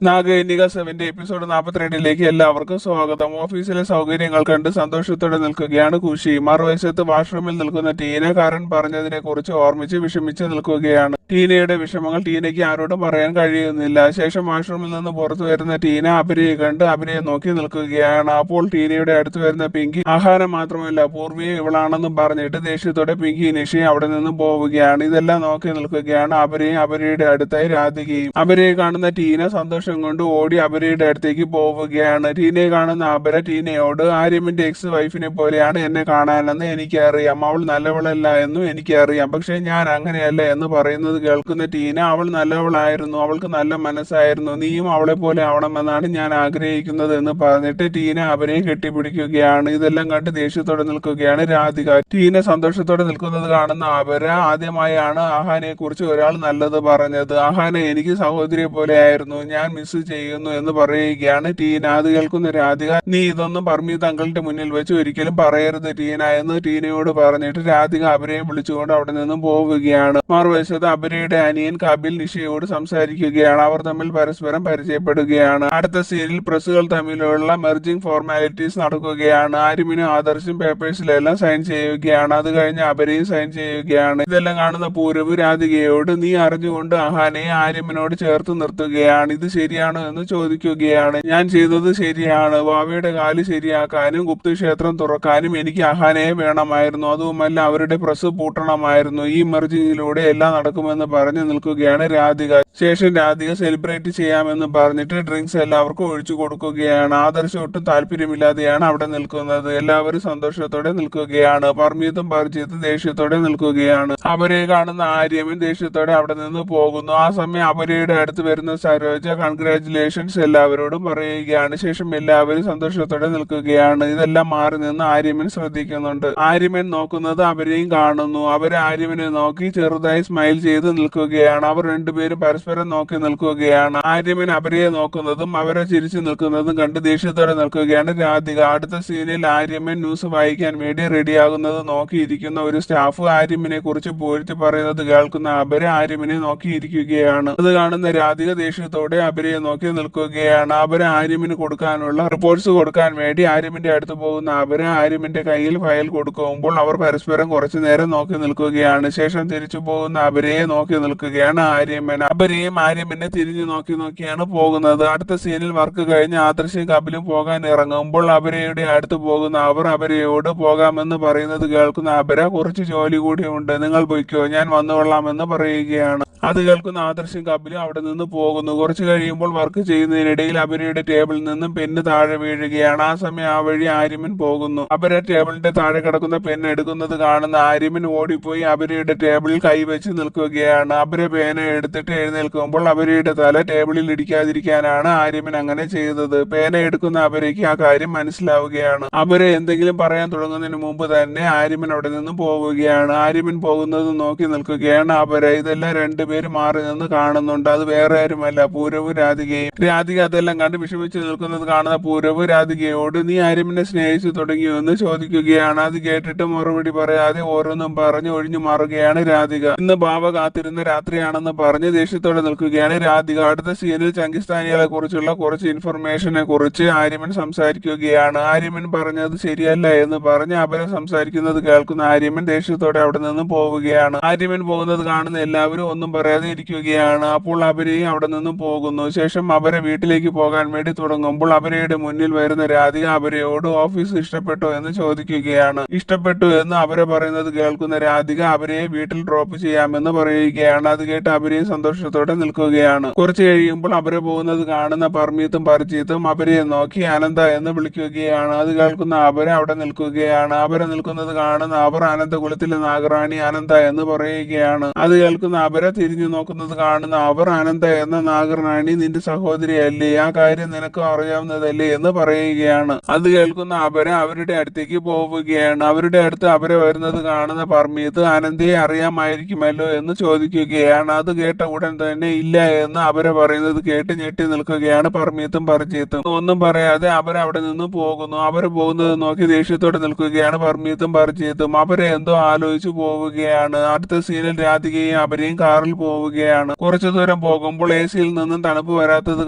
നാഗൈനിക 7 episode 42ലേക്ക് എല്ലാവർക്കും സ്വാഗതം. ഓഫീസിലെ സൗകര്യങ്ങൾ കണ്ട് സന്തോഷത്തോടെ നിൽക്കുകയാണ് ഖുഷി. മറുവശത്ത് വാഷ്റൂമിൽ നിൽക്കുന്ന ടീന കാരൻ പറഞ്ഞതിനെ കുറിച്ച് ഓർമ്മിച്ച് വിഷമിച്ച് നിൽക്കുകയാണ്. ടീനയുടെ വിഷമങ്ങൾ ടീനയ്ക്ക് ആരോടും പറയാൻ കഴിയുന്നില്ല. ശേഷം വാഷ്റൂമിൽ നിന്ന് പുറത്തു വരുന്ന ടീന അഭിനയെ കണ്ട് അഭിനയെ നോക്കി നിൽക്കുകയാണ്. അപ്പോൾ ടീനയുടെ അടുത്ത് വരുന്ന പിങ്കി ആഹാരം മാത്രമല്ല പൂർവിയെ ഇവളാണെന്നും പറഞ്ഞിട്ട് ദേഷ്യത്തോടെ പിങ്കി നിഷയും അവിടെ നിന്ന് പോവുകയാണ്. ഇതെല്ലാം നോക്കി നിൽക്കുകയാണ് അഭിനയും അഭിനയുടെ അടുത്തായി രാധികയും. അഭിനയെ കാണുന്ന ടീന സന്തോഷം കൊണ്ട് ഓടി അപരയുടെ അടുത്തേക്ക് പോവുകയാണ്. ടീനയെ കാണുന്ന അപര ടീനയോട് ആര്യമിന്റെ എക്സ് വൈഫിനെ പോലെയാണ് എന്നെ കാണാനെന്ന് എനിക്കറിയാം, അവൾ നല്ലവളല്ല എന്നും എനിക്കറിയാം, പക്ഷെ ഞാൻ അങ്ങനെയല്ല എന്ന് പറയുന്നത് കേൾക്കുന്ന ടീന അവൾ നല്ലവളായിരുന്നു, അവൾക്ക് നല്ല മനസ്സായിരുന്നു, നീയും അവളെ പോലെ ആവണമെന്നാണ് ഞാൻ ആഗ്രഹിക്കുന്നത് എന്ന് പറഞ്ഞിട്ട് ടീന അവരെ കെട്ടിപ്പിടിക്കുകയാണ്. ഇതെല്ലാം കണ്ട് ദേഷ്യത്തോടെ നിൽക്കുകയാണ് രാധിക. ടീന സന്തോഷത്തോടെ നിൽക്കുന്നത് കാണുന്ന അപര ആദ്യമായാണ് ആഹാനെ കുറിച്ച് ഒരാൾ നല്ലത് പറഞ്ഞത്. ആഹാന എനിക്ക് സഹോദരിയെ പോലെയായിരുന്നു, ഞാൻ മിസ് ചെയ്യുന്നു എന്ന് പറയുകയാണ് ടീന. അത് കേൾക്കുന്ന രാധിക നീ ഇതൊന്നും പർമീത് അങ്കിളിന്റെ മുന്നിൽ വെച്ച് ഒരിക്കലും പറയരുത് ടീന എന്ന് ടീനയോട് പറഞ്ഞിട്ട് രാധിക അപരയെ വിളിച്ചുകൊണ്ട് അവിടെ നിന്നും പോവുകയാണ്. മറുവശത്ത് അപരയുടെ അനിയൻ കപിൽ നിഷയോട് സംസാരിക്കുകയാണ്. അവർ തമ്മിൽ പരസ്പരം പരിചയപ്പെടുകയാണ്. അടുത്ത സീനിൽ പ്രസ്സുകൾ തമ്മിലുള്ള മെർജിംഗ് ഫോർമാലിറ്റീസ് നടക്കുകയാണ്. ആര്യമിനും ആദർശും പേപ്പേഴ്സിലെല്ലാം സൈൻ ചെയ്യുകയാണ്. അത് കഴിഞ്ഞ് അപരയും സൈൻ ചെയ്യുകയാണ്. ഇതെല്ലാം കാണുന്ന പൂരവ് രാധികയോട് നീ അറിഞ്ഞുകൊണ്ട് അഹാനയെ ആര്യമിനോട് ചേർത്ത് നിർത്തുകയാണ്, ഇത് ശരിയാണോ എന്ന് ചോദിക്കുകയാണ്. ഞാൻ ചെയ്തത് ശരിയാണ്, വാവയുടെ കാല് ശരിയാക്കാനും ഗുപ്തക്ഷേത്രം തുറക്കാനും എനിക്ക് അഹാനയെ വേണമായിരുന്നു, അതുമല്ല അവരുടെ പ്രസ് പൂട്ടണമായിരുന്നു, ഈ മെർജിങ്ങിലൂടെ എല്ലാം നടക്കുമെന്ന് പറഞ്ഞു നിൽക്കുകയാണ് രാധിക. ശേഷം രാധിക സെലിബ്രേറ്റ് ചെയ്യാമെന്ന് പറഞ്ഞിട്ട് ഡ്രിങ്ക്സ് എല്ലാവർക്കും ഒഴിച്ചു കൊടുക്കുകയാണ്. ആദർശം ഒട്ടും താല്പര്യമില്ലാതെയാണ് അവിടെ നിൽക്കുന്നത്. എല്ലാവരും സന്തോഷത്തോടെ നിൽക്കുകയാണ്. പർമീതും പരിചയത്തും ദേഷ്യത്തോടെ നിൽക്കുകയാണ്. അവരെ കാണുന്ന ആര്യമൻ ദേഷ്യത്തോടെ അവിടെ നിന്ന് പോകുന്നു. ആ സമയം അവരയുടെ അടുത്ത് വരുന്ന സരോജ കൺഗ്രാറ്റുലേഷൻസ് എല്ലാവരോടും പറയുകയാണ്. ശേഷം എല്ലാവരും സന്തോഷത്തോടെ നിൽക്കുകയാണ്. ഇതെല്ലാം മാറി നിന്ന് ആര്യമൻ ശ്രദ്ധിക്കുന്നുണ്ട്. ആര്യമൻ നോക്കുന്നത് അവരെയും കാണുന്നു. അവർ ആര്യമനെ നോക്കി ചെറുതായി സ്മൈൽ ചെയ്ത് നിൽക്കുകയാണ്. അവർ രണ്ടുപേരും പരസ്പരം നോക്കി നിൽക്കുകയാണ്. ആര്യമൻ അവരെ നോക്കുന്നതും അവരെ ചിരിച്ചു നിൽക്കുന്നതും കണ്ട് ദേഷ്യത്തോടെ നിൽക്കുകയാണ് രാധിക. അടുത്ത സീനിൽ ആര്യമൻ ന്യൂസ് വായിക്കാൻ വേണ്ടി റെഡിയാകുന്നത് നോക്കിയിരിക്കുന്ന ഒരു സ്റ്റാഫ് ആര്യമിനെ കുറിച്ച് പോയിട്ട് പറയുന്നത് കേൾക്കുന്ന അപര ആര്യമിനെ നോക്കിയിരിക്കുകയാണ്. അത് കാണുന്ന രാധിക ദേഷ്യത്തോടെ അപരയെ നോക്കി നിൽക്കുകയാണ്. അപര ആര്യമിന് കൊടുക്കാനുള്ള റിപ്പോർട്ട്സ് കൊടുക്കാൻ വേണ്ടി ആര്യമിന്റെ അടുത്ത് പോകുന്ന അപര ആര്യമിന്റെ കയ്യിൽ ഫയൽ കൊടുക്കുമ്പോൾ അവർ പരസ്പരം കുറച്ചു നേരം നോക്കി നിൽക്കുകയാണ്. ശേഷം തിരിച്ചു പോകുന്ന അപരയെ നോക്കി നിൽക്കുകയാണ് ആര്യമൻ. അപരയും ആര്യമനെ തിരിഞ്ഞു നോക്കിയാണ് പോകുന്നത്. അടുത്ത സീനിൽ വർക്ക് കഴിഞ്ഞ് ആദർശം കപിലും പോകാൻ ഇറങ്ങുമ്പോൾ അപരയുടെ അടുത്ത് പോകുന്ന അവർ അപരയോട് പോകാമെന്ന് പറയുന്നത് കേൾക്കുന്ന അപര കുറച്ച് ജോലി കൂടി ഉണ്ട്, നിങ്ങൾ പൊയ്ക്കോ, ഞാൻ വന്നുകൊള്ളാമെന്ന് പറയുകയാണ്. അത് കേൾക്കുന്ന ആദർശം കപിലും അവിടെ നിന്ന് പോകുന്നു. കുറച്ച് കഴിയുമ്പോൾ വർക്ക് ചെയ്യുന്നതിനിടയിൽ അപരയുടെ ടേബിളിൽ നിന്നും പെണ്ണ് താഴെ വീഴുകയാണ്. ആ സമയം ആ വഴി ആര്യമൻ പോകുന്നു. അപര ടേബിളിന്റെ താഴെ കിടക്കുന്ന പെണ്ണ് എടുക്കുന്നത് കാണുന്ന ആര്യമൻ ഓടിപ്പോയി അപരയുടെ ടേബിളിൽ കൈവച്ച് നിൽക്കുകയാണ്. അപര പേന എടുത്തിട്ട് എഴുന്നേൽക്കുമ്പോൾ അപരയുടെ തല ടേബിളിൽ ഇടിക്കാതിരിക്കാനാണ് ആര്യമൻ അങ്ങനെ ചെയ്തത്. പേന എടുക്കുന്ന അപരയ്ക്ക് ആ കാര്യം മനസ്സിലാവുകയാണ്. അപര എന്തെങ്കിലും പറയാൻ തുടങ്ങുന്നതിന് മുമ്പ് തന്നെ ആര്യമൻ അവിടെ നിന്ന് പോവുകയാണ്. ആര്യമൻ പോകുന്നത് നോക്കി നിൽക്കുകയാണ് അപര. ഇതെല്ലാം രണ്ടുപേരും മാറി നിന്ന് കാണുന്നുണ്ട്. അത് വേറെ ആരുമല്ല, പൂരവും രാധികയും. രാധിക അതെല്ലാം കണ്ട് വിഷമിച്ച് നിൽക്കുന്നത് കാണുന്ന പൂരവ് രാധികയോട് നീ ആര്യമിനെ സ്നേഹിച്ചു തുടങ്ങിയോ എന്ന് ചോദിക്കുകയാണ്. അത് കേട്ടിട്ട് മറുപടി പറയാതെ ഓരോന്നും പറഞ്ഞ് ഒഴിഞ്ഞു മാറുകയാണ് രാധിക. ഇന്ന് ബാവ കാത്തിരുന്ന രാത്രിയാണെന്ന് പറഞ്ഞ് ദേഷ്യത്തോടെ നിൽക്കുകയാണ് രാധിക. അടുത്ത സീനിൽ ചങ്കിസ്ഥാനികളെ കുറിച്ചുള്ള കുറച്ച് ഇൻഫർമേഷനെ കുറിച്ച് ആര്യമൻ സംസാരിക്കുകയാണ്. ആര്യമൻ പറഞ്ഞത് ശരിയല്ല എന്ന് പറഞ്ഞ് അപരം സംസാരിക്കുന്നത് കേൾക്കുന്ന ആര്യമൻ ദേഷ്യത്തോടെ അവിടെ നിന്ന് പോവുകയാണ്. ആര്യമൻ പോകുന്നത് കാണുന്ന എല്ലാവരും ഒന്നും പറയാതെ ഇരിക്കുകയാണ്. അപ്പോൾ അപരയും അവിടെ നിന്ന് പോകുന്നു. ശേഷം അപര വീട്ടിലേക്ക് പോകാൻ വേണ്ടി തുടങ്ങുമ്പോൾ അപരയുടെ മുന്നിൽ വരുന്ന രാധിക അപരയോട് ഓഫീസ് ഇഷ്ടപ്പെട്ടോ എന്ന് ചോദിക്കുകയാണ്. ഇഷ്ടപ്പെട്ടു എന്ന് അപര പറയുന്നത് കേൾക്കുന്ന രാധിക അപരയെ വീട്ടിൽ ഡ്രോപ്പ് ചെയ്യാമെന്ന് പറയുകയാണ്. അത് കേട്ട് അപരയും സന്തോഷത്തോടെ നിൽക്കുകയാണ്. കുറച്ച് കഴിയുമ്പോൾ അപര പോകുന്നത് കാണുന്ന പർമീത്തും പരിചയത്തും അപരയെ നോക്കി അനന്ത എന്ന് വിളിക്കുകയാണ്. അത് കേൾക്കുന്ന അപര അവിടെ നിൽക്കുകയാണ്. അപര നിൽക്കുന്നത് കാണുന്ന അവർ അനന്തകുലത്തിലെ നാഗറാണി അനന്ത എന്ന് പറയുകയാണ്. അത് കേൾക്കുന്ന അപര തിരിഞ്ഞു നോക്കുന്നത് കാണുന്ന അവർ അനന്ത എന്ന നാഗറാണി നിന്റെ സഹോദരിയല്ലേ, ആ കാര്യം നിനക്ക് അറിയാവുന്നതല്ലേ എന്ന് പറയുകയാണ്. അത് കേൾക്കുന്ന അപര അവരുടെ അടുത്തേക്ക് പോവുകയാണ്. അവരുടെ അടുത്ത് അപര വരുന്നത് കാണുന്ന പർമീത്ത് അനന്തയെ അറിയാമായിരിക്കുമല്ലോ എന്ന് ചോദിക്കുകയാണ്. അത് കേട്ട ഉടൻ തന്നെ ഇല്ല എന്ന് അപര പറയുന്നത് കേട്ട് ഞെട്ടി നിൽക്കുകയാണ് പർമീത്തും പരിചയത്തും. ഒന്നും പറയാതെ അപര അവിടെ നിന്ന് പോകുന്നു. അവർ പോകുന്നത് നോക്കി ദേഷ്യത്തോടെ നിൽക്കുകയാണ് പർമീത്തും പരിചയത്തും. അപര എന്തോ ആലോചിച്ചു പോവുകയാണ്. അടുത്ത സീനിൽ രാധികയും അപരയും കാറിൽ പോവുകയാണ്. കുറച്ചു ദൂരം പോകുമ്പോൾ എസിയിൽ നിന്നും തണുപ്പ് വരാത്തത്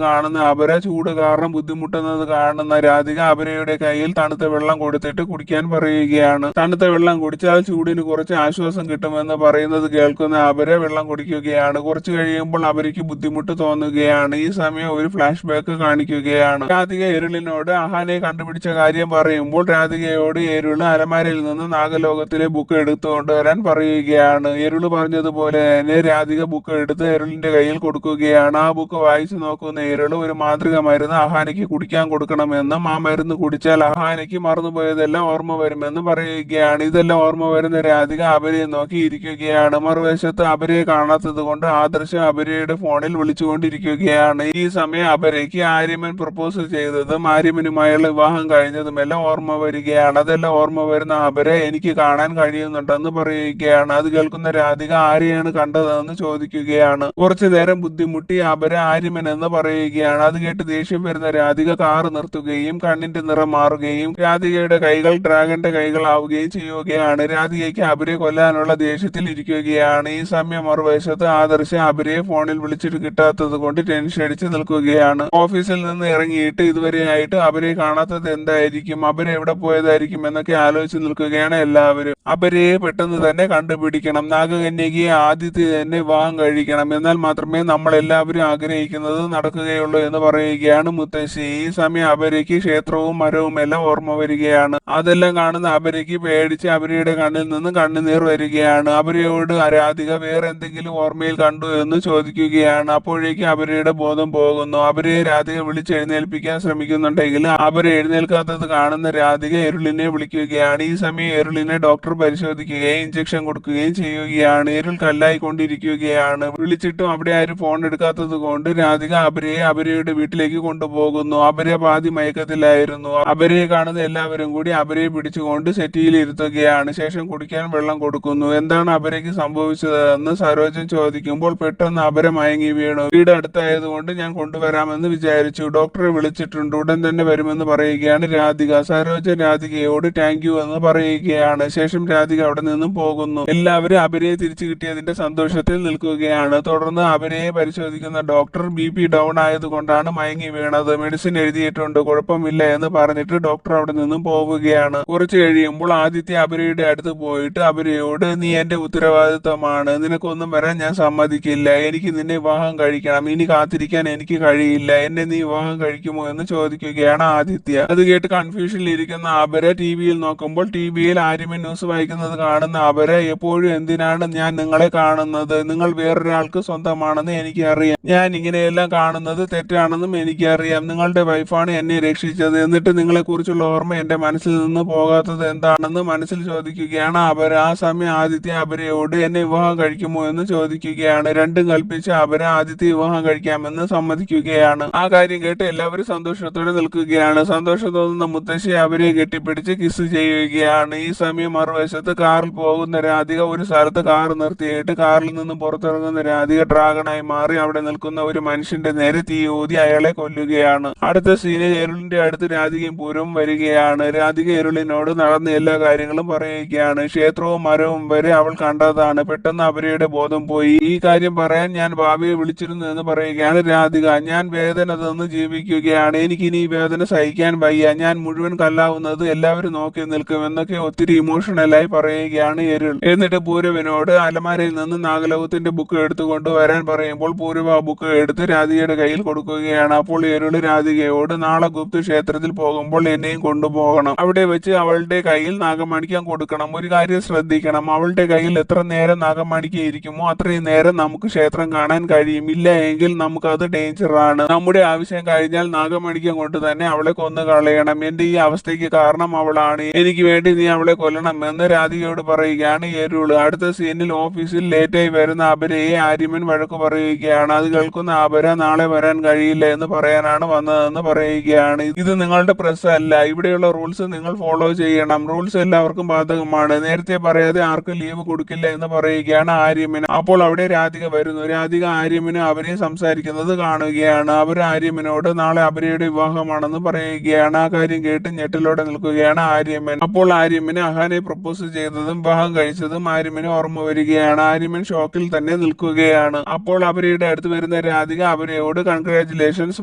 കാണുന്ന അപര ചൂട് കാരണം ബുദ്ധിമുട്ടുന്നത് കാണുന്ന രാധിക അപരയുടെ കയ്യിൽ തണുത്ത വെള്ളം കൊടുത്തിട്ട് കുടിക്കാൻ പറയുകയാണ്. തണുത്ത വെള്ളം കുടിച്ചാൽ ചൂടിന് കുറച്ച് ആശ്വാസം കിട്ടുമെന്ന് പറയുന്നത് കേൾക്കുന്ന അപര വെള്ളം കുടിക്കുകയാണ്. കുറച്ചു കഴിയുമ്പോൾ അപരയ്ക്ക് ബുദ്ധിമുട്ട് തോന്നുകയാണ്. ഈ സമയം ഒരു ഫ്ലാഷ് ബാക്ക് കാണിക്കുകയാണ്. രാധിക എരുളിനോട് അഹാനെ കണ്ടുപിടിച്ച കാര്യം പറയുമ്പോൾ രാധികയോട് എരുള് അലമാരയിൽ നിന്ന് നാഗലോകത്തിലെ ബുക്ക് എടുത്തുകൊണ്ടുവരാൻ പറയുകയാണ്. എരുള് പറഞ്ഞതുപോലെ തന്നെ രാധിക ബുക്ക് എടുത്ത് എരുളിന്റെ കയ്യിൽ കൊടുക്കുകയാണ്. ആ ബുക്ക് വായിച്ചു നോക്കുന്ന എരുള് ഒരു മാന്ത്രിക മരുന്ന് അഹാനയ്ക്ക് കുടിക്കാൻ കൊടുക്കണമെന്നും ആ മരുന്ന് കുടിച്ചാൽ അഹാനയ്ക്ക് മറന്നുപോയതെല്ലാം ഓർമ്മ വരുമെന്ന് പറയുകയാണ്. ഇതെല്ലാം ഓർമ്മ വരുന്ന രാധിക അപരയെ നോക്കി ഇരിക്കുകയാണ്. മറുവശത്ത് അപരയെ കാണാത്തത് കൊണ്ട് ആദർശ് അപരയുടെ ഫോണിൽ വിളിച്ചുകൊണ്ടിരിക്കുകയാണ്. ഈ സമയം അപരയ്ക്ക് ആര്യമൻ പ്രപ്പോസ് ചെയ്തതും ആര്യമനുമായുള്ള വിവാഹം കഴിഞ്ഞതുമെല്ലാം ഓർമ്മ വരികയാണ്. അതെല്ലാം ഓർമ്മ വരുന്ന അപര എനിക്ക് കാണാൻ കഴിയുന്നുണ്ടെന്ന് പറയുകയാണ്. അത് കേൾക്കുന്ന രാധിക ആരെയാണ് കണ്ടതെന്ന് ചോദിക്കുകയാണ്. കുറച്ചു നേരം ബുദ്ധിമുട്ടി അപര ആര്യമൻ എന്ന് പറയുകയാണ്. അത് കേട്ട് ദേഷ്യം വരുന്ന രാധിക കാറ് നിർത്തുകയും കണ്ണിന്റെ നിറം മാറുകയും രാധികയുടെ കൈകൾ ഡ്രാഗന്റെ കൈകളാവുകയും ചെയ്യുകയാണ്. രാധികയ്ക്ക് അപരയെ കൊല്ലാനുള്ള ദേഷ്യത്തിൽ ഇരിക്കുകയാണ്. ഈ സമയം മറുവശത്ത് ആദർശ് അപരയെ ഫോണിൽ വിളിച്ചിട്ട് കിട്ടാത്തത് കൊണ്ട് ടെൻഷൻ അടിച്ച് നിൽക്കുകയാണ്. ഓഫീസിൽ നിന്ന് ഇറങ്ങിയിട്ട് ഇതുവരെയായിട്ട് അപരയെ കാണാത്തത് എന്തായിരിക്കും, അപര എവിടെ പോയതായിരിക്കും എന്നൊക്കെ ആലോചിച്ച് നിൽക്കുകയാണ് എല്ലാവരും. അപരയെ പെട്ടെന്ന് തന്നെ കണ്ടുപിടിക്കണം. നാഗകന്യകയെ ആദ്യത്തെ തന്നെ വിവാഹം കഴിക്കണം. എന്നാൽ മാത്രമേ നമ്മൾ എല്ലാവരും ആഗ്രഹിക്കുന്നത് നടക്കുകയുള്ളൂ എന്ന് പറയുകയാണ് മുത്തശ്ശി. ഈ സമയം അപരയ്ക്ക് ക്ഷേത്രവും മരവും എല്ലാം ഓർമ്മ വരികയാണ്. അതെല്ലാം കാണുന്ന അപരയ്ക്ക് പേടിച്ച് അപരയുടെ കണ്ണിൽ നിന്ന് കണ്ണുനീർ വരികയാണ്. അപരയോട് രാധിക വേറെ എന്തെങ്കിലും ഓർമ്മയിൽ കണ്ടു എന്ന് ചോദിക്കുകയാണ്. അപ്പോഴേക്ക് അപരയുടെ ബോധം പോകുന്നു. അപരയെ രാധിക വിളിച്ചെഴുന്നേൽപ്പിക്കാൻ ശ്രമിക്കുന്നുണ്ടെങ്കിൽ അപര എഴുന്നേൽക്കാത്തത് കാണുന്ന രാധിക എരുളിനെ വിളിക്കുകയാണ്. ഈ സമയം എരുളിനെ ഡോക്ടർ പരിശോധിക്കുകയും ഇഞ്ചക്ഷൻ കൊടുക്കുകയും ചെയ്യുകയാണ്. എരുൾ കല്ലായിക്കൊണ്ടിരിക്കുകയാണ്. വിളിച്ചിട്ടും അവിടെ ആരും ഫോൺ എടുക്കാത്തത് കൊണ്ട് രാധിക അപരയെ അപരയുടെ വീട്ടിലേക്ക് കൊണ്ടുപോകുന്നു. അപര പാതി മയക്കത്തിലായിരുന്നു. അപരയെ കാണുന്ന എല്ലാവരും കൂടി അപരയെ പിടിച്ചുകൊണ്ട് സെറ്റിയിൽ ഇരുത്തുകയാണ്. ശേഷം കുടിക്കാൻ വെള്ളം കൊടുക്കുന്നു. എന്താണ് അപരയ്ക്ക് സംഭവിച്ചതെന്ന് സരോജൻ ചോദിക്കുമ്പോൾ പെട്ടെന്ന് അപര മയങ്ങി വീണു. വീട് അടുത്തായതുകൊണ്ട് ഞാൻ കൊണ്ടുവരാമെന്ന് വിചാരിച്ചു. ഡോക്ടറെ വിളിച്ചിട്ടുണ്ട്, ഉടൻ തന്നെ വരുമെന്ന് പറയുകയാണ് രാധിക. സരോജൻ രാധികയോട് താങ്ക് യു എന്ന് പറയുകയാണ്. ശേഷം രാധിക അവിടെ നിന്നും പോകുന്നു. എല്ലാവരും അപരയെ തിരിച്ചു കിട്ടിയതിന്റെ സന്തോഷത്തിൽ നിൽക്കുകയാണ്. തുടർന്ന് അപരയെ പരിശോധിക്കുന്ന ഡോക്ടർ BP ഡൗൺ ആയതുകൊണ്ടാണ് മയങ്ങി വീണത്, മെഡിസിൻ എഴുതിയിട്ടുണ്ട്, കുഴപ്പമില്ല എന്ന് പറഞ്ഞിട്ട് ഡോക്ടർ അവിടെ നിന്നും പോവുകയാണ്. കുറച്ചു കഴിയുമ്പോൾ ആദിത്യ അപരയുടെ അടുത്ത് പോയിട്ട് അപരയോട് നീ എന്റെ ഉത്തരവാദിത്തമാണ്, നിനക്കൊന്നും വരാൻ ഞാൻ സമ്മതിക്കില്ല, എനിക്ക് നിന്നെ വിവാഹം കഴിക്കണം, ഇനി കാത്തിരിക്കാൻ എനിക്ക് കഴിയില്ല, എന്നെ നീ വിവാഹം കഴിക്കുമോ എന്ന് ചോദിക്കുകയാണ് ആദിത്യ. അത് കേട്ട് കൺഫ്യൂഷനിൽ ഇരിക്കുന്ന അപര ടിവിയിൽ നോക്കുമ്പോൾ ടിവിയിൽ ആര്യമൻ ന്യൂസ് വായിക്കുന്നത് കാണുന്ന അപര എപ്പോഴും എന്തിനാണ് ഞാൻ നിങ്ങളെ കാണുന്നത്, നിങ്ങൾ വേറൊരാൾക്ക് സ്വന്തമാണെന്ന് എനിക്കറിയാം, ഞാൻ ഇങ്ങനെയെല്ലാം കാണുന്നത് തെറ്റാണെന്നും എനിക്കറിയാം, നിങ്ങളുടെ വൈഫാണ് എന്നെ രക്ഷിച്ചത്, എന്നിട്ട് നിങ്ങളെ കുറിച്ചുള്ള ഓർമ്മ എന്റെ മനസ്സിൽ നിന്ന് പോകാത്തത് എന്താണെന്ന് മനസ്സിൽ ചോദിക്കുകയാണ് അപര. ആ സമയം ആദിത്യ അപരയോട് എന്നെ വിവാഹം കഴിക്കുമോ എന്ന് ചോദിക്കുകയാണ്. രണ്ടും കൽപ്പിച്ച് അപര ആദിത്യ വിവാഹം കഴിക്കാമെന്ന് സമ്മതിക്കുകയാണ്. ആ കാര്യം കേട്ട് എല്ലാവരും സന്തോഷത്തോടെ നിൽക്കുകയാണ്. സന്തോഷം തോന്നുന്ന മുത്തശ്ശി അവരെ കെട്ടിപ്പിടിച്ച് കിസ് ചെയ്യുകയാണ്. ഈ സമയം മറുവശത്ത് കാറിൽ പോകുന്ന രാധിക ഒരു സ്ഥലത്ത് കാർ നിർത്തിയിട്ട് കാറിൽ നിന്ന് പുറത്തിറങ്ങുന്ന രാധിക ഡ്രാഗണായി മാറി അവിടെ നിൽക്കുന്ന ഒരു മനുഷ്യന്റെ നേരെ തീ ഊതി അയാളെ കൊല്ലുകയാണ്. അടുത്ത സീനിൽ എരുളിന്റെ അടുത്ത് രാധികയും പൂരവും വരികയാണ്. രാധിക എരുളിനോട് നടന്ന എല്ലാ കാര്യങ്ങളും പറയുകയാണ്. ക്ഷേത്രവും മരവും വരെ അവൾ കണ്ടതാണ്. പെട്ടെന്ന് അവരുടെ ബോധം പോയി. ഈ കാര്യം പറയാൻ ഞാൻ ഭാവിയെ വിളിച്ചിരുന്നു എന്ന് പറയുകയാണ് രാധിക. ഞാൻ വേദന തന്ന് ജീവിക്കുകയാണ്, എനിക്കിനി ഈ വേദന സഹിക്കാൻ വയ്യ, ഞാൻ മുഴുവൻ കല്ലാവുന്നത് എല്ലാവരും നോക്കി നിൽക്കും എന്നൊക്കെ ഒത്തിരി ഇമോഷണലായി പറയുകയാണ് എരുൾ. എന്നിട്ട് പൂരവിനോട് അലമാരയിൽ നിന്ന് നാഗലോകത്തിന്റെ ബുക്ക് എടുത്തുകൊണ്ട് വരാൻ പറയുമ്പോൾ പൂരവ് ആ ബുക്ക് എടുത്ത് രാധികയുടെ കയ്യിൽ കൊടുക്കുകയാണ്. അപ്പോൾ എരുൾ രാധികയോട് നാളെ ഗുപ്ത ക്ഷേത്രത്തിൽ പോകുമ്പോൾ എന്നെയും കൊണ്ടുപോകണം, അവിടെ വെച്ച് അവളുടെ കയ്യിൽ നാഗമാണിക്യം കൊടുക്കണം, ഒരു കാര്യം ശ്രദ്ധിക്കണം, അവളുടെ കയ്യിൽ എത്ര നേരം നാഗമാണിക്യം ഇരിക്കുമോ അത്രയും നേരം നമുക്ക് ക്ഷേത്രം കാണാൻ കഴിയും, ഇല്ല എങ്കിൽ നമുക്കത് ഡേഞ്ചറാണ്, നമ്മുടെ ആവശ്യം കഴിഞ്ഞാൽ നാഗമാണിക്യം കൊണ്ട് തന്നെ അവളെ കൊന്നു കളയണം, എന്റെ ഈ അവസ്ഥയ്ക്ക് കാരണം അവളാണ്, എനിക്ക് വേണ്ടി നീ അവളെ കൊല്ലണം എന്ന് രാധികയോട് പറയുകയാണ് എരുൾ. അടുത്ത സീനിൽ ഓഫീസിൽ ലേറ്റായി വരുന്ന അപരയെ ആര്യമൻ വഴക്ക് പറയുകയാണ്. അത് കേൾക്കുന്ന അപര നാളെ വരാൻ കഴിയില്ല എന്ന് പറയാനാണ് വന്നതെന്ന് പറയുകയാണ്. ഇത് നിങ്ങളുടെ പ്രസ് അല്ല, ഇവിടെയുള്ള റൂൾസ് നിങ്ങൾ ഫോളോ ചെയ്യണം, റൂൾസ് എല്ലാവർക്കും ബാധകമാണ്, നേരത്തെ പറയാതെ ആർക്കും ലീവ് കൊടുക്കില്ല എന്ന് പറയുകയാണ് ആര്യമൻ. അപ്പോൾ അവിടെ രാധിക വരുന്നു. രാധിക ആര്യമനും അവരെ സംസാരിക്കുന്നത് കാണുകയാണ്. അവർ ആര്യമനോട് നാളെ അപരയുടെ വിവാഹമാണെന്ന് പറയുകയാണ്. ആ കാര്യം കേട്ട് ഞെട്ടലോടെ നിൽക്കുകയാണ് ആര്യമൻ. അപ്പോൾ ആര്യമന് അഹാനെ പ്രപ്പോസ് ചെയ്തതും വിവാഹം കഴിച്ചതും ആര്യമന് ഓർമ്മ വരികയാണ്. ആര്യമൻ ഷോക്കിൽ തന്നെ നിൽക്കുകയാണ്. അപ്പോൾ അപരയുടെ അടുത്ത് വരുന്ന രാധിക അപരയോട് കൺഗ്രാറ്റുലേഷൻസ്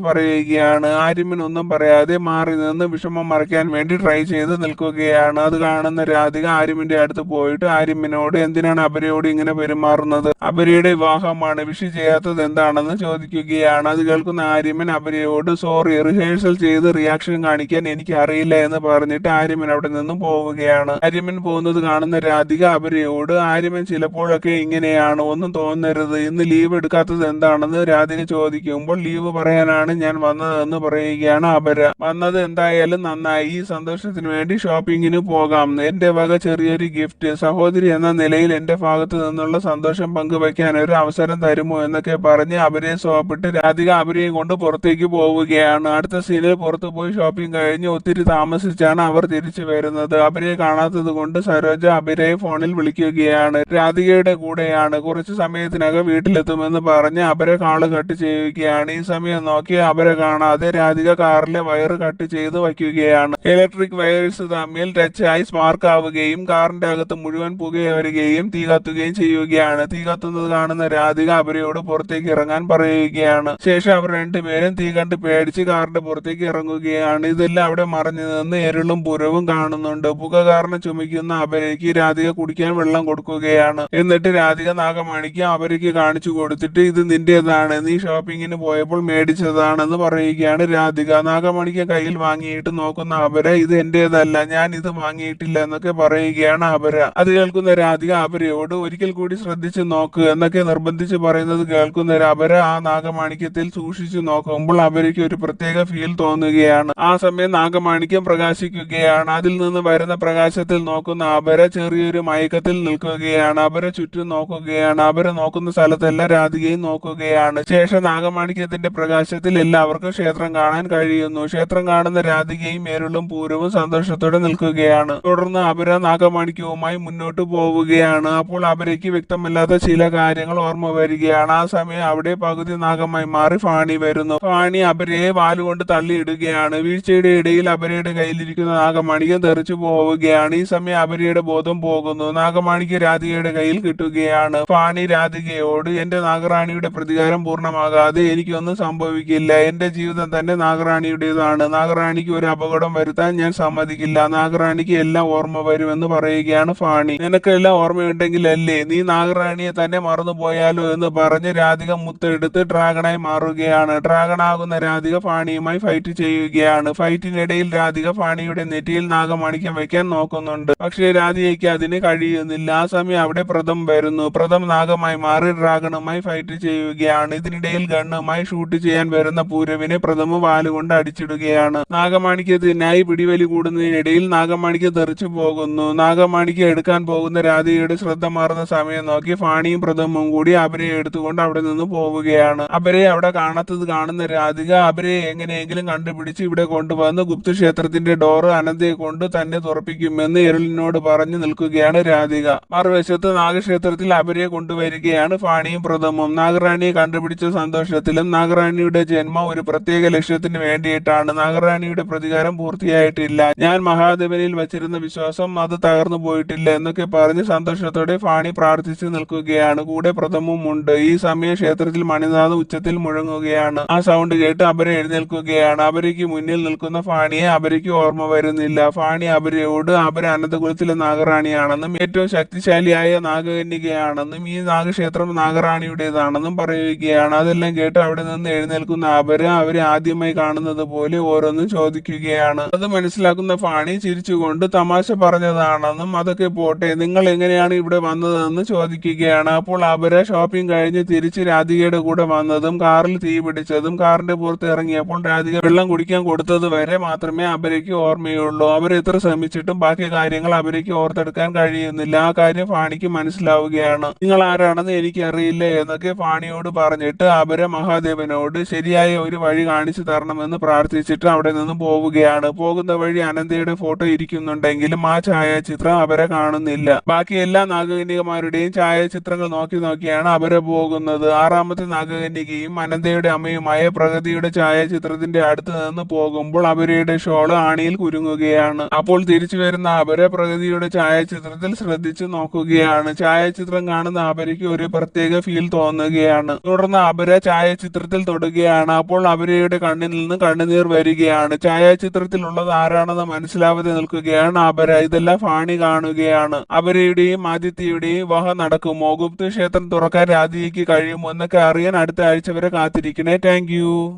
പറയുകയാണ്. ആര്യമ്മൻ ഒന്നും പറയാതെ മാറി നിന്ന് വിഷമം മറയ്ക്കാൻ വേണ്ടി ട്രൈ ചെയ്ത് നിൽക്കുകയാണ്. അത് കാണുന്ന രാധിക ആര്യമ്മന്റെ അടുത്ത് പോയിട്ട് ആര്യമ്മനോട് എന്തിനാണ് അപരയോട് ഇങ്ങനെ പെരുമാറുന്നത്, അപരയുടെ വിവാഹമാണ്, വിഷ് ചെയ്യാത്തത് എന്താണെന്ന് ചോദിക്കുകയാണ്. അത് കേൾക്കുന്ന ആര്യമ്മൻ അപരയോട് സോറി, റിഹേഴ്സൽ ചെയ്ത് റിയാക്ഷൻ കാണിക്കാൻ എനിക്ക് അറിയില്ല എന്ന് പറഞ്ഞിട്ട് ആര്യമ്മൻ അവിടെ നിന്നും പോവുകയാണ്. ആര്യമ്മൻ പോകുന്നത് കാണുന്ന രാധിക അപരയോട് ആര്യമ്മൻ ചിലപ്പോഴൊക്കെ ഇങ്ങനെയാണ്, ഒന്നും തോന്നരുത്, ഇന്ന് ലീവ് എടുക്കാത്തത് എന്താണെന്ന് രാധിക ചോദിക്കുമ്പോൾ ലീവ് പറയാനാണ് ഞാൻ വന്നതെന്ന് പറയുകയാണ് അപര. വന്നത് എന്തായാലും നന്നായി, ഈ സന്തോഷത്തിന് വേണ്ടി ഷോപ്പിങ്ങിന് പോകാം, എന്റെ വക ചെറിയൊരു ഗിഫ്റ്റ്, സഹോദരി എന്ന നിലയിൽ എന്റെ ഭാഗത്ത് നിന്നുള്ള സന്തോഷം പങ്കുവയ്ക്കാൻ ഒരു അവസരം തരുമോ എന്നൊക്കെ പറഞ്ഞ് അപരയെ സോപ്പിട്ട് രാധിക അപരയും കൊണ്ട് പുറത്തേക്ക് പോവുകയാണ്. അടുത്ത സീനിൽ പുറത്തു പോയി ഷോപ്പിംഗ് കഴിഞ്ഞ് ഒത്തിരി താമസിച്ചാണ് അവർ തിരിച്ചു വരുന്നത്. അപരയെ കാണാത്തത് കൊണ്ട് സരോജ അപരയെ ഫോണിൽ വിളിക്കുകയാണ്. രാധികയുടെ കൂടെയാണ്, കുറച്ചു സമയത്തിനകം വീട്ടിലെത്തുമെന്ന് പറഞ്ഞ് അപര കാള് കട്ട് ചെയ്യുകയാണ്. ഈ സമയം നോക്കി അപര കാണാതെ രാധിക കാറിലെ വയർ കട്ട് ചെയ്ത് വയ്ക്കുകയാണ്. ഇലക്ട്രിക് വയേഴ്സ് തമ്മിൽ ടച്ചായി സ്പാർക്ക് ആവുകയും കാറിന്റെ അകത്ത് മുഴുവൻ പുകയരുകയും തീ കത്തുകയും ചെയ്യുകയാണ്. തീ കത്തുന്നത് കാണുന്ന രാധിക അപരയോട് പുറത്തേക്ക് ഇറങ്ങാൻ പറയുകയാണ്. ശേഷം അവർ രണ്ടുപേരും തീ കണ്ട് പേടിച്ച് കാറിന്റെ പുറത്തേക്ക് ഇറങ്ങുകയാണ്. ഇതെല്ലാം അവിടെ മറഞ്ഞു നിന്ന് എരുളും പുരവും കാണുന്നുണ്ട്. പുക കാരണം ചുമയ്ക്കുന്ന അപരയ്ക്ക് രാധിക കുടിക്കാൻ വെള്ളം കൊടുക്കുകയാണ്. എന്നിട്ട് രാധിക നാഗമണിക്ക് അപരയ്ക്ക് കാണിച്ചു കൊടുത്തിട്ട് ഇത് നിന്റേതാണ്, നീ ഷോപ്പിങ്ങിന് പോയപ്പോൾ മേടിച്ചതാണെന്ന് പറയുകയാണ് രാധിക. നാഗമണിക്ക് കയ്യിൽ വാങ്ങിയിട്ട് നോക്കുന്ന അപര ഇത് എന്റേതല്ല, ഞാൻ ഇത് വാങ്ങിയിട്ടില്ല എന്നൊക്കെ പറയുകയാണ് അപര. അത് കേൾക്കുന്ന രാധിക അപരയോട് ഒരിക്കൽ കൂടി ശ്രദ്ധിച്ച് നോക്ക് എന്നൊക്കെ നിർബന്ധിച്ച് പറയുന്നത് കേൾക്കുന്ന അപര ആ നാഗമാണിക്യത്തിൽ സൂക്ഷിച്ചു നോക്കുമ്പോൾ അപരയ്ക്ക് ഒരു പ്രത്യേക ഫീൽ തോന്നുകയാണ്. ആ സമയം നാഗമാണിക്യം പ്രകാശിക്കുകയാണ്. അതിൽ നിന്ന് വരുന്ന പ്രകാശത്തിൽ നോക്കുന്ന അപര ചെറിയൊരു മയക്കത്തിൽ നിൽക്കുകയാണ്. അപര ചുറ്റും നോക്കുകയാണ്. അപര നോക്കുന്ന സ്ഥലത്തെല്ലാം രാധികയും നോക്കുകയാണ്. ശേഷം നാഗമാണിക്യത്തിന്റെ പ്രകാശത്തിൽ എല്ലാവർക്കും ക്ഷേത്രം കാണാൻ കഴിയുന്നു. ക്ഷേത്രം കാണുന്ന രാധികയും എരുളും പൂരവും സന്തോഷത്തോടെ നിൽക്കുകയാണ്. തുടർന്ന് അപര നാഗമാണിക്യവുമായി മുന്നോട്ട് പോവുകയാണ്. അപ്പോൾ അപരയ്ക്ക് വ്യക്തമല്ലാത്ത ചില കാര്യങ്ങൾ ഓർമ്മ വരികയാണ്. ആ സമയം അവിടെ പകുതി നാഗമായി മാറി ഫാണി വരുന്നു. ഫാണി അപരയെ വാലുകൊണ്ട് തള്ളിയിടുകയാണ്. വീഴ്ചയുടെ ഇടയിൽ അപരയുടെ കയ്യിലിരിക്കുന്ന നാഗമാണിക്യം തെറിച്ചു പോവുകയാണ്. ഈ സമയം അപരയുടെ ബോധം പോകുന്നു. നാഗമാണിക്യം രാധികയുടെ കയ്യിൽ കിട്ടുകയാണ്. ഫാണി രാധികയോട് എന്റെ നാഗറാണിയുടെ പ്രതികാരം പൂർണ്ണമാകാതെ എനിക്കൊന്നും സംഭവിക്കില്ല, എന്റെ ജീവിതം തന്നെ നാഗറാണിയുടേതാണ്, നാഗറാണിക്ക് ഒരു അപകടം വരുത്താൻ ഞാൻ സമ്മതിക്കില്ല, നാഗറാണിക്ക് എല്ലാം ഓർമ്മ വരുമെന്ന് പറയുകയാണ് ഫാണി. നിനക്കെല്ലാം ഓർമ്മയുണ്ടെങ്കിൽ അല്ലേ നീ നാഗറാണിയെ തന്നെ മറന്നുപോയാലോ എന്ന് പറഞ്ഞ് രാധിക മുത്തെടുത്ത് ഡ്രാഗണായി മാറുകയാണ്. ഡ്രാഗൺ ആകുന്ന രാധിക ഫാണിയുമായി ഫൈറ്റ് ചെയ്യുകയാണ്. ഫൈറ്റിനിടയിൽ രാധിക ഫാണിയുടെ നെറ്റിയിൽ നാഗമാണിക്യം വെക്കാൻ നോക്കുന്നുണ്ട്. പക്ഷേ രാധികയ്ക്ക് അതിന് കഴിയുന്നില്ല. ആ സമയം അവിടെ പ്രഥം വരുന്നു. പ്രഥം നാഗമായി മാറി ഡ്രാഗണുമായി ഫൈറ്റ് ചെയ്യുകയാണ്. ഇതിനിടയിൽ ഗണ്ണുമായി ഷൂട്ട് ചെയ്യാൻ വരുന്ന പൂരവിനെ പ്രഥമ വാലുകൊണ്ട് അടിച്ചിടുകയാണ്. നാഗമാണിക്യത്തിനായി പിടിവലി കൂടുന്നതിനിടയിൽ നാഗമാണിക്യം തെറിച്ചു പോകുന്നു. നാഗമാണിക്യം എടുക്കാൻ പോകുന്ന രാധികയുടെ ശ്രദ്ധ മാറുന്ന സമയം നോക്കി ഫാണിയും പ്രഥമും കൂടി അപരയെ എടുത്തുകൊണ്ട് അവിടെ നിന്ന് പോവുകയാണ്. അപരയെ അവിടെ കാണാത്തത് കാണുന്ന രാധിക അപരയെ എങ്ങനെയെങ്കിലും കണ്ടുപിടിച്ച് ഇവിടെ കൊണ്ടുവന്ന് ഗുപ്ത ക്ഷേത്രത്തിന്റെ ഡോറ് അനന്തയെ കൊണ്ട് തന്നെ തുറപ്പിക്കുമെന്ന് എരുളിനോട് പറഞ്ഞു നിൽക്കുകയാണ് രാധിക. മറുവശത്ത് നാഗക്ഷേത്രത്തിൽ അപരയെ കൊണ്ടുവരികയാണ് ഫാണിയും പ്രഥമും. നാഗറാണിയെ കണ്ടുപിടിച്ച സന്തോഷത്തിലും നാഗറാണിയുടെ ജന്മം ഒരു പ്രത്യേക ലക്ഷ്യത്തിന് വേണ്ടിയിട്ടാണ്. നാഗറാണിയുടെ പ്രതികാരം പൂർത്തിയായിട്ടില്ല, ഞാൻ മഹാദേവനിൽ വച്ചിരുന്ന വിശ്വാസം അത് തകർന്നു പോയിട്ടില്ല എന്നൊക്കെ പറഞ്ഞ് സന്തോഷത്തോടെ ഫാണി പ്രാർത്ഥിച്ചു നിൽക്കുകയാണ്. കൂടെ പ്രഥമും ഉണ്ട്. ഈ സമയം ക്ഷേത്രത്തിൽ മണിനാഥം ഉച്ചത്തിൽ മുഴങ്ങുകയാണ്. ആ സൗണ്ട് കേട്ട് അപര എഴുന്നേൽക്കുകയാണ്. അപരയ്ക്ക് മുന്നിൽ നിൽക്കുന്ന ഫാണിയെ അപരയ്ക്ക് ഓർമ്മ വരുന്നില്ല. ഫാണി അപരയോട് അപര അനന്തകുലത്തിലെ നാഗറാണിയാണെന്നും ഏറ്റവും ശക്തിശാലിയായ നാഗകന്യകയാണെന്നും ഈ നാഗക്ഷേത്രം നാഗറാണിയുടേതാണെന്നും പറയുകയാണ്. അതെല്ലാം കേട്ട് അവിടെ നിന്ന് എഴുന്നേൽക്കുന്ന അപര അവരെ ആദ്യമായി കാണുന്നത് പോലെ ഓരോന്നും ചോദിക്കുകയാണ്. അത് മനസ്സിലാക്കുന്ന ഫാണി ചിരിച്ചുകൊണ്ട് തമാശ പറഞ്ഞതാണെന്നും അതൊക്കെ പോട്ടെ, നിങ്ങൾ എങ്ങനെയാണ് ഇവിടെ വന്നതെന്ന് ചോദിക്കുകയാണ്. അപ്പോൾ അപര ഷോപ്പിംഗ് കഴിഞ്ഞ് തിരിച്ച് രാധികയുടെ കൂടെ വന്നതും കാറിൽ തീ പിടിച്ചതും കാറിന്റെ പുറത്ത് ഇറങ്ങിയപ്പോൾ രാധിക വെള്ളം കുടിക്കാൻ കൊടുത്തത് വരെ മാത്രമേ അപരയ്ക്ക് ഓർമ്മയുള്ളൂ. അവർ എത്ര ശ്രമിച്ചിട്ടും ബാക്കി കാര്യങ്ങൾ അപരയ്ക്ക് ഓർത്തെടുക്കാൻ കഴിയുന്നില്ല. ആ കാര്യം ഫാണിക്ക് മനസ്സിലാവുകയാണ്. നിങ്ങൾ ആരാണെന്ന് എനിക്കറിയില്ല എന്നൊക്കെ ഫാണിയോട് പറഞ്ഞിട്ട് അപര മഹാദേവനോട് ശരിയായ ഒരു വഴി കാണിച്ചു തരണമെന്ന് പ്രാർത്ഥിച്ചിട്ട് അവിടെ നിന്ന് പോവുകയാണ്. പോകുന്ന വഴി അനന്തയുടെ ഫോട്ടോ ഇരിക്കുന്നുണ്ടെങ്കിലും ആ ഛായാചിത്രം അപര കാണുന്നില്ല. ബാക്കി എല്ലാ നാഗകന്യകമാരുടെയും ഛായാചിത്രങ്ങൾ നോക്കി നോക്കിയാണ് അപര പോകുന്നത്. ആറാമത്തെ നാഗകന്യകയും അനന്തയുടെ അമ്മയുമായ പ്രഗതിയുടെ ഛായാചിത്രത്തിന്റെ അടുത്ത് നിന്ന് പോകുമ്പോൾ അപരയുടെ ഷോള് ആണിയിൽ കുരുങ്ങുകയാണ്. അപ്പോൾ തിരിച്ചു വരുന്ന അപര പ്രഗതിയുടെ ഛായാചിത്രത്തിൽ ശ്രദ്ധിച്ചു നോക്കുകയാണ്. ഛായാചിത്രം കാണുന്ന അപര അപരയ്ക്ക് ഒരു പ്രത്യേക ഫീൽ തോന്നുകയാണ്. തുടർന്ന് അപര ഛായാചിത്രത്തിൽ തൊടുകയാണ്. അപ്പോൾ അപരയുടെ കണ്ണിൽ നിന്ന് കണ്ണുനീർ വരികയാണ്. ഛായാചിത്രത്തിലുള്ളത് ആരാണെന്ന് മനസ്സിലാവാതെ നിൽക്കുകയാണ് അപര. ഇതെല്ലാം ഫാണി കാണുകയാണ്. അപരയുടെയും ആദിത്യയുടെയും വിവാഹം നടക്കുമോ, ഗുപ്ത ക്ഷേത്രം തുറക്കാൻ രാധികയ്ക്ക് കഴിയുമോ എന്നൊക്കെ അറിയാൻ അടുത്ത ആഴ്ച വരെ കാത്തിരിക്കണേ. Thank you.